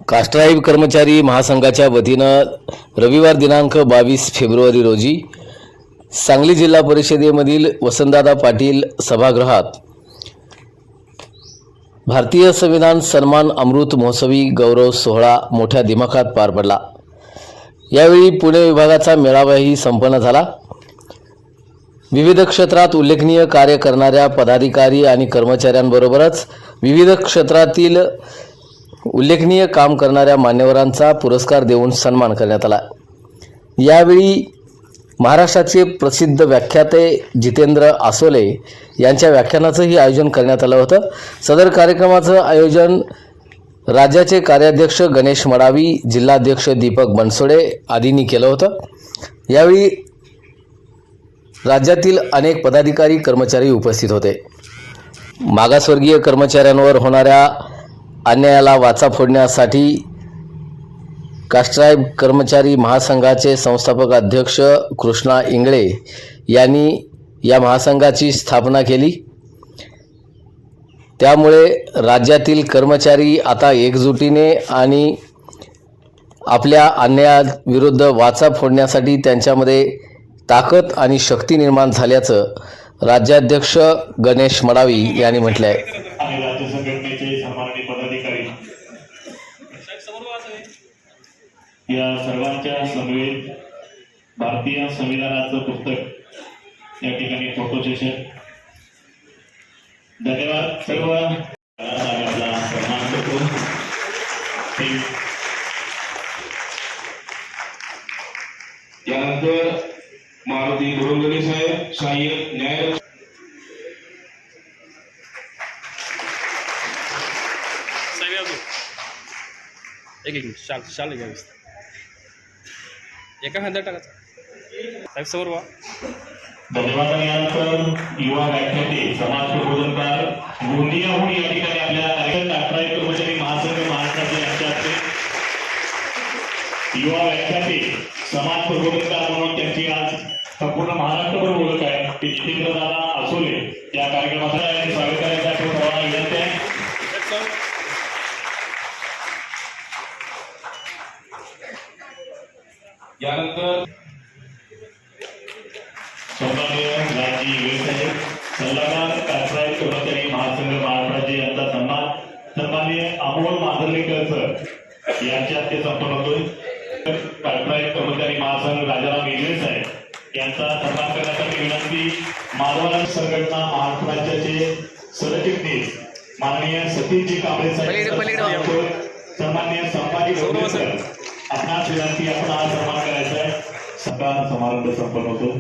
कास्ट्राईब कर्मचारी महासंघाच्या वतीनं रविवार दिनांक 22 फेब्रुवारी रोजी सांगली जिल्हा परिषदेमधील वसंतदादा पाटील सभागृहात भारतीय संविधान सन्मान अमृत महोत्सवी गौरव सोहळा मोठ्या दिमाखात पार पडला। यावेळी पुणे विभागाचा मेळावाही संपन्न झाला। विविध क्षेत्रात उल्लेखनीय कार्य करणाऱ्या पदाधिकारी आणि कर्मचाऱ्यांबरोबरच विविध क्षेत्रातील उल्लेखनीय काम करणाऱ्या मान्यवरांचा पुरस्कार देऊन सन्मान करण्यात आला। यावेळी महाराष्ट्राचे प्रसिद्ध व्याख्याते जितेंद्र आसोले यांच्या व्याख्यानाचंही आयोजन करण्यात आलं होतं। सदर कार्यक्रमाचं आयोजन राज्याचे कार्याध्यक्ष गणेश मडावी, जिल्हाध्यक्ष दीपक बनसोडे आदींनी केलं होतं। यावेळी राज्यातील अनेक पदाधिकारी कर्मचारी उपस्थित होते। मागासवर्गीय कर्मचाऱ्यांवर होणाऱ्या अन्यायाला वाचा फोडण्यासाठी कास्ट्राईब कर्मचारी महासंघाचे संस्थापक अध्यक्ष कृष्णा इंगळे यांनी या महासंघाची स्थापना केली। त्यामुळे राज्यातील कर्मचारी आता एकजुटीने आणि आपल्या अन्यायाविरुद्ध वाचा फोडण्यासाठी त्यांच्यामध्ये ताकद आणि शक्ती निर्माण झाल्याचं राज्याध्यक्ष गणेश मडावी यांनी म्हटलं आहे। राज्य संघटनेचे सन्माननीय पदाधिकारी या सर्वांच्या समवेत भारतीय संविधानाचं पुस्तक या ठिकाणी फोटो सेशन। धन्यवाद सर्व आपला सन्मान करतो। त्यानंतर मारुती धोरंगडे साहेब सहाय्यक न्याय एक शाल घ्या एका खांद्यात टाकायचं साहेब समोर वा। धन्यवाद। आणि यानंतर युवा व्याख्याते समाज प्रबोधनकार गोंदियाहून या ठिकाणी आपल्या कास्ट्राईब कर्मचारी महासंघ महाराष्ट्राचे यांच्या हस्ते युवा व्याख्याते समाज प्रबोधनकार म्हणून त्यांची आज संपूर्ण महाराष्ट्रभर ओळख आहे ते जितेंद्रदादा आसोले या कार्यक्रमाचा स्वागत करण्यासाठी सर्वांना विनंती आहे। यानंतर सन्माननीय राजी व्यवसाय सल्लागार कास्ट्राईब कर्मचारी महासंघ महाराष्ट्राचे यांचा सन्माननीय अमोल मांजरेकर सर यांच्या हस्ते संपन्न होतोय। कास्ट्राईब कर्मचारी महासंघ राजाराम इंगळे साहेब यांचा सन्मान करण्यासाठी विनंती। माधवराज संघटना महाराष्ट्र राज्याचे सरचिटणीस माननीय सतीशजी कांबळे साहेब, सन्माननीय संभाजी ढोरे सर आपणास विनंती, आपण हा सन्मान करायचा आहे। सत्कार समारंभ संपन्न होतो।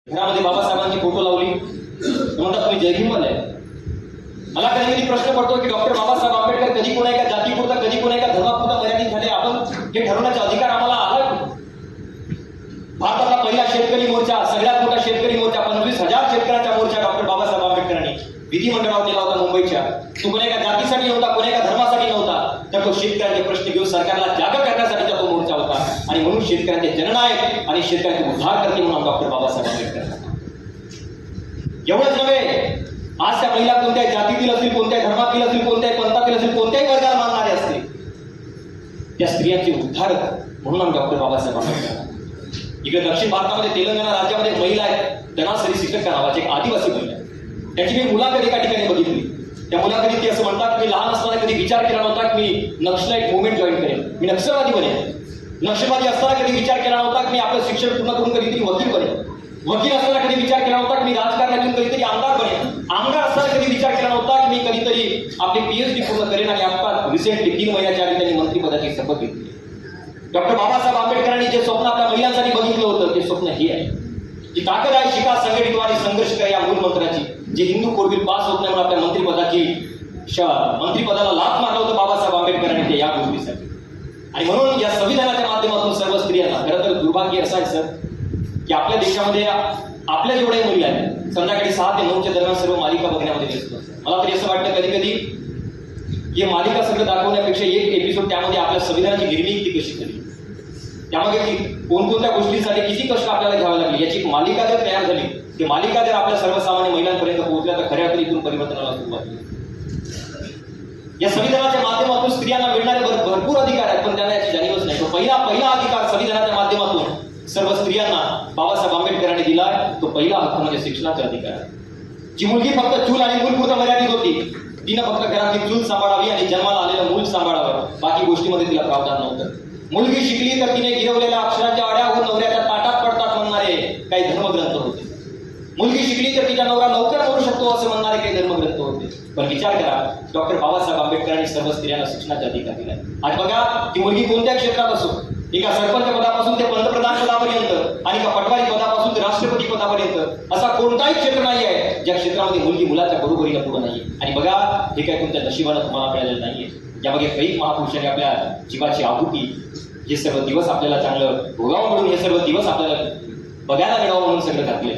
घरामध्ये बाबासाहेबांची फोटो लावली म्हणतात तुम्ही जय भीम आहे। मला कधी कधी प्रश्न पडतो की डॉक्टर बाबासाहेब आंबेडकर कधी कोणा एका जातीपुरता कधी कोणा एका धर्मापुरता मर्यादित झाले, आपण हे ठरवण्याचा अधिकार आम्हाला आला। भारतातला पहिला शेतकरी मोर्चा, सगळ्यात मोठा शेतकरी मोर्चा, 25,000 शेतकऱ्यांचा मोर्चा डॉक्टर बाबासाहेब आंबेडकरांनी विधिमंडळावर केला होता मुंबईच्या। तो कोणा एका जातीसाठी नव्हता, कोणा एका धर्मासाठी नव्हता, तर तो शेतकऱ्यांचे प्रश्न घेऊन सरकारला जाग करण्यासाठीचा तो मोर्चा होता। आणि म्हणून शेतकऱ्यांचे जननायक आणि शेतकऱ्यांचे उद्धारकर्ते म्हणून डॉक्टर बाबासाहेब आंबेडकर। एवढंच नव्हे, आज त्या महिला कोणत्याही जातीतील असतील, कोणत्याही धर्मातील असतील, कोणत्याही पंथातील असतील, कोणत्याही वर्गाला मानणारे असतील, त्या स्त्रियांचे उद्धारक म्हणून डॉक्टर बाबासाहेब आंबेडकर। इकडे दक्षिण भारतामध्ये तेलंगणा राज्यामध्ये महिला आहेत, धनासरी सिकक्का नावाची एक आदिवासी महिला, त्याची मी मुलाखत एका ठिकाणी बघितली। त्या मुलाखतीत ती असं म्हणतात, मी लहान असताना कधी विचार केला नव्हता की मी नक्षलाईट मुवमेंट जॉईन करेन, मी नक्षलवादी बनेन। नक्षलवादी असताना कधी विचार केला नव्हता की मी आपलं शिक्षण पूर्ण करून कधीतरी वकील बनेन। वकील असताना कधी विचार केला नव्हता की मी राजकारणातून कधीतरी आमदार बनेन। आमदार असताना कधी विचार केला नव्हता की मी कधीतरी आपली PhD पूर्ण करेन। आणि आता रिसेंटली 3 महिन्याच्या आधी त्यांनी मंत्रिपदाची शपथ घेतली। डॉक्टर बाबासाहेब आंबेडकरांनी जे स्वप्न आपल्या महिलांसाठी बघितलं होतं ते स्वप्न हे आहे की ताकद आहे, शिका, संघटित व्हा आणि संघर्ष करा या मूळ मंत्राची, जे हिंदू कोडबिल पास होत नाही म्हणून आपल्या मंत्रिपदाला लाथ मारलं होतं बाबासाहेब आंबेडकरांनी ते या गोष्टीसाठी। आणि म्हणून या संविधानाच्या माध्यमातून सर्व स्त्रियांना, खरं तर दुर्भाग्य असं आहे सर की आपल्या देशामध्ये आपल्या जेवढ्या मुली आहेत संध्याकाळी 6 ते 9च्या दरम्यान सर्व मालिका बघण्यामध्ये व्यस्त असतात। मला तरी असं वाटतं कधी कधी हे मालिका सगळं दाखवण्यापेक्षा एक एपिसोड त्यामध्ये आपल्या संविधानाची निर्मिती कशी झाली, त्यामागे कोणकोणत्या गोष्टींसाठी किती कष्ट आपल्याला घ्यावे लागले याची एक मालिका जर तयार झाली, ती मालिका जर आपल्या सर्वसामान्य महिलांपर्यंत पोहोचल्या तर खऱ्या अर्थाने इथून परिवर्तनाला सुरुवात होईल. या संविधानाच्या माध्यमातून स्त्रियांना मिळणारे भरपूर अधिकार आहेत, पण त्यांना याची जाणीवच नाही. तो पहिला अधिकार संविधानाच्या माध्यमातून सर्व स्त्रियांना बाबासाहेब आंबेडकरांनी दिलाय, तो पहिला हक्क म्हणजे शिक्षणाचा अधिकार आहे. जी मुलगी फक्त चूल आणि मूलपुरता मर्यादित होती, तिनं फक्त घरातली चूल सांभाळावी आणि जन्माला आलेलं मूल सांभाळावं, बाकी गोष्टीमध्ये तिला प्रावधान नव्हतं. मुलगी शिकली तर तिने गिरवलेल्या अक्षरांच्या अड्यावर नवऱ्याच्या ताटात पडतात म्हणणारे काही धर्मग्रंथ होते. मुलगी शिकली तर तिचा नवरा लवकर मरू शकतो असं म्हणणारे काही धर्मग्रंथ होते. पण विचार करा, डॉक्टर बाबासाहेब आंबेडकरांनी सर्व स्त्रियांना शिक्षणाचा अधिकार दिलाय. आज बघा, ती मुलगी कोणत्या क्षेत्रात असो, एका सरपंच पदापासून ते पंतप्रधान पदापर्यंत आणि एका पटवारी पदापासून ते राष्ट्रपती पदापर्यंत असा कोणताही क्षेत्र नाही आहे ज्या क्षेत्रामध्ये मुलगी मुलाच्या बरोबरीला पुढे नाहीये. आणि बघा, हे काय तुमच्या नशिबानं तुम्हाला मिळालेलं नाहीये. यामागे कैक महापुरुषांनी आपल्या जीवाची आहुती, हे सर्व दिवस आपल्याला चांगलं भोगावं म्हणून, हे सर्व दिवस आपल्याला बघायला मिळावं म्हणून सगळं घातले.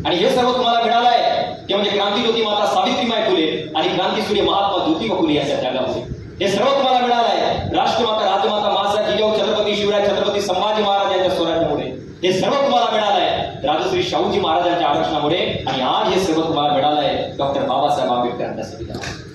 आणि हे सर्व तुम्हाला मिळालं आहे ते म्हणजे क्रांतीज्योती माता सावित्रीबाई फुले आणि क्रांतीसूर्य महात्मा ज्योतिबा फुले यांच्या त्यागामुळे. हे सर्व तुम्हाला मिळालं आहे राष्ट्रमाता राजमाता माता जिजाऊ छत्रपती शिवराय छत्रपती संभाजी महाराज यांच्या स्वराज्यामुळे. हे सर्व तुम्हाला मिळालं आहे राजश्री शाहूजी महाराजांच्या आरक्षणामुळे. आणि आज हे सर्व तुम्हाला मिळालं आहे डॉक्टर बाबासाहेब आंबेडकरांच्या संविधानामुळे.